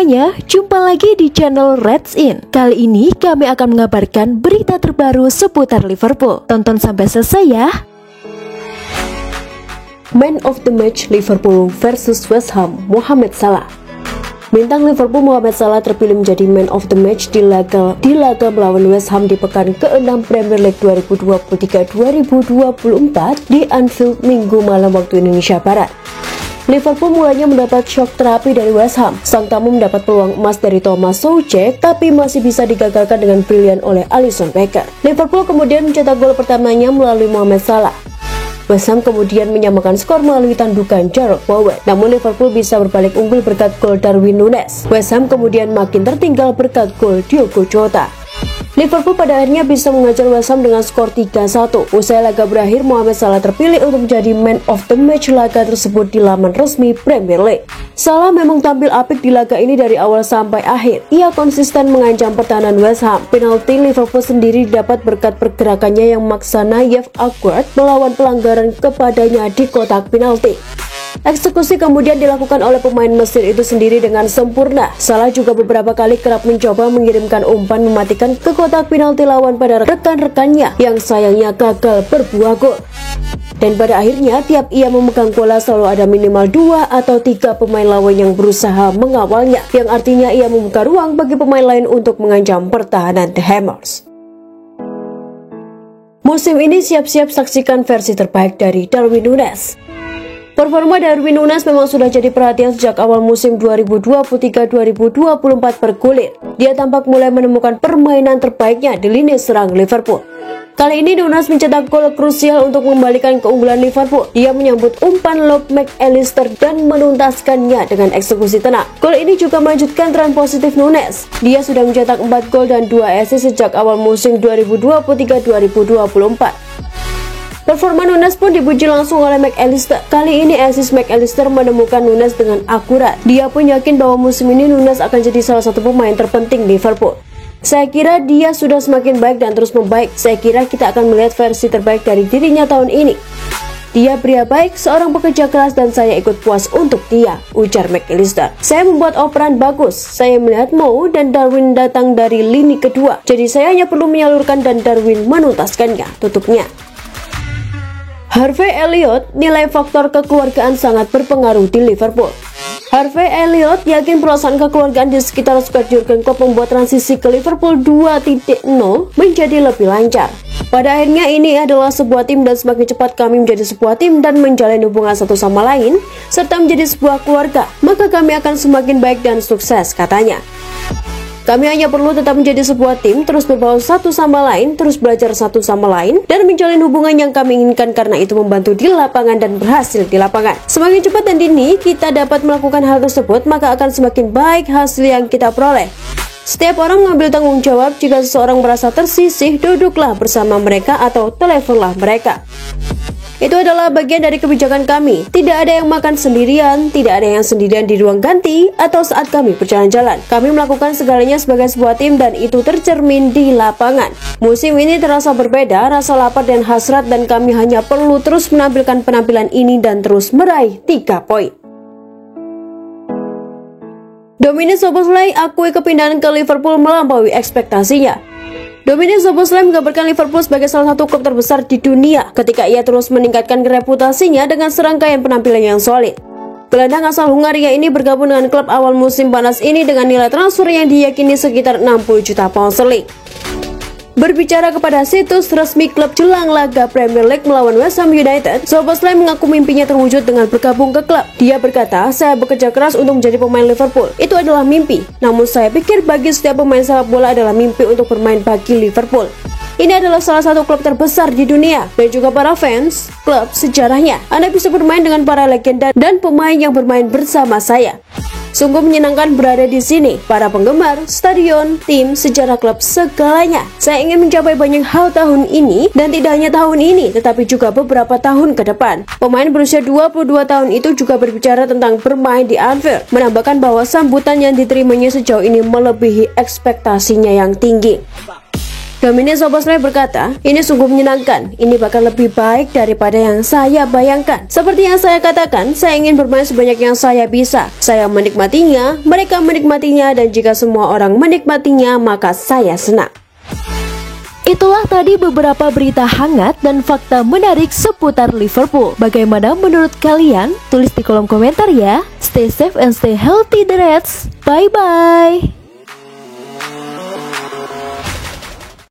semuanya, jumpa lagi di channel Reds In. Kali ini kami akan mengabarkan berita terbaru seputar Liverpool. Tonton sampai selesai ya. Man of the match Liverpool versus West Ham, Mohamed Salah. Bintang Liverpool Mohamed Salah terpilih menjadi Man of the Match di laga melawan West Ham di pekan ke-6 Premier League 2023-2024 di Anfield Minggu malam waktu Indonesia Barat. Liverpool mulanya mendapat shock terapi dari West Ham. Sang tamu mendapat peluang emas dari Thomas Soucek, tapi masih bisa digagalkan dengan brilian oleh Alisson Becker. Liverpool kemudian mencetak gol pertamanya melalui Mohamed Salah. West Ham kemudian menyamakan skor melalui tandukan Jarrod Bowen. Namun Liverpool bisa berbalik unggul berkat gol Darwin Núñez. West Ham kemudian makin tertinggal berkat gol Diogo Jota. Liverpool pada akhirnya bisa mengajar West Ham dengan skor 3-1. Usai laga berakhir, Mohamed Salah terpilih untuk menjadi Man of the Match laga tersebut di laman resmi Premier League. Salah memang tampil apik di laga ini dari awal sampai akhir. Ia konsisten mengancam pertahanan West Ham. Penalti Liverpool sendiri didapat berkat pergerakannya yang maksa Nayef Aguerd melawan pelanggaran kepadanya di kotak penalti. Eksekusi kemudian dilakukan oleh pemain Mesir itu sendiri dengan sempurna. Salah juga beberapa kali kerap mencoba mengirimkan umpan mematikan ke kotak penalti lawan pada rekan-rekannya yang sayangnya gagal berbuah gol. Dan pada akhirnya tiap ia memegang bola selalu ada minimal 2 atau 3 pemain lawan yang berusaha mengawalnya, yang artinya ia membuka ruang bagi pemain lain untuk mengancam pertahanan The Hammers. Musim ini siap-siap saksikan versi terbaik dari Darwin Núñez. Performa Darwin Núñez memang sudah jadi perhatian sejak awal musim 2023-2024 bergulir. Dia tampak mulai menemukan permainan terbaiknya di lini serang Liverpool. Kali ini Núñez mencetak gol krusial untuk mengembalikan keunggulan Liverpool. Dia menyambut umpan lob McAllister dan menuntaskannya dengan eksekusi tenang. Gol ini juga melanjutkan tren positif Núñez. Dia sudah mencetak 4 gol dan 2 assist sejak awal musim 2023-2024. Performa Núñez pun dipuji langsung oleh McAllister. Kali ini assist McAllister menemukan Núñez dengan akurat. Dia pun yakin bahwa musim ini Núñez akan jadi salah satu pemain terpenting Liverpool. Saya kira dia sudah semakin baik dan terus membaik. Saya kira kita akan melihat versi terbaik dari dirinya tahun ini. Dia pria baik, seorang pekerja keras dan saya ikut puas untuk dia, ujar McAllister. Saya membuat operan bagus. Saya melihat Mo dan Darwin datang dari lini kedua. Jadi saya hanya perlu menyalurkan dan Darwin menuntaskannya, tutupnya. Harvey Elliott, nilai faktor kekeluargaan sangat berpengaruh di Liverpool. Harvey Elliott yakin perasaan kekeluargaan di sekitar skuad Jurgen Klopp membuat transisi ke Liverpool 2.0 menjadi lebih lancar. Pada akhirnya ini adalah sebuah tim dan semakin cepat kami menjadi sebuah tim dan menjalin hubungan satu sama lain, serta menjadi sebuah keluarga, maka kami akan semakin baik dan sukses, katanya. Kami hanya perlu tetap menjadi sebuah tim, terus berbaur satu sama lain, terus belajar satu sama lain, dan menjalin hubungan yang kami inginkan karena itu membantu di lapangan dan berhasil di lapangan. Semakin cepat dan dini kita dapat melakukan hal tersebut, maka akan semakin baik hasil yang kita peroleh. Setiap orang mengambil tanggung jawab. Jika seseorang merasa tersisih, duduklah bersama mereka atau teleponlah mereka. Itu adalah bagian dari kebijakan kami. Tidak ada yang makan sendirian, tidak ada yang sendirian di ruang ganti, atau saat kami berjalan-jalan. Kami melakukan segalanya sebagai sebuah tim dan itu tercermin di lapangan. Musim ini terasa berbeda, rasa lapar dan hasrat dan kami hanya perlu terus menampilkan penampilan ini dan terus meraih 3 poin. Dominic Szoboszlai akui kepindahan ke Liverpool melampaui ekspektasinya. Dominic Szoboszlai menggambarkan Liverpool sebagai salah satu klub terbesar di dunia ketika ia terus meningkatkan reputasinya dengan serangkaian penampilan yang solid. Gelandang asal Hungaria ini bergabung dengan klub awal musim panas ini dengan nilai transfer yang diyakini sekitar 60 juta pound sterling. Berbicara kepada situs resmi klub jelang laga Premier League melawan West Ham United, Szoboszlai mengaku mimpinya terwujud dengan bergabung ke klub. Dia berkata, saya bekerja keras untuk menjadi pemain Liverpool. Itu adalah mimpi. Namun saya pikir bagi setiap pemain sepak bola adalah mimpi untuk bermain bagi Liverpool. Ini adalah salah satu klub terbesar di dunia dan juga para fans klub sejarahnya. Anda bisa bermain dengan para legenda dan pemain yang bermain bersama saya. Sungguh menyenangkan berada di sini, para penggemar, stadion, tim, sejarah klub, segalanya. Saya ingin mencapai banyak hal tahun ini, dan tidak hanya tahun ini, tetapi juga beberapa tahun ke depan. Pemain berusia 22 tahun itu juga berbicara tentang bermain di Anfield, menambahkan bahwa sambutan yang diterimanya sejauh ini melebihi ekspektasinya yang tinggi. Dominic Szoboszlai berkata, "Ini sungguh menyenangkan. Ini bahkan lebih baik daripada yang saya bayangkan. Seperti yang saya katakan, saya ingin bermain sebanyak yang saya bisa. Saya menikmatinya, mereka menikmatinya, dan jika semua orang menikmatinya, maka saya senang." Itulah tadi beberapa berita hangat dan fakta menarik seputar Liverpool. Bagaimana menurut kalian? Tulis di kolom komentar ya. Stay safe and stay healthy, the Reds. Bye-bye.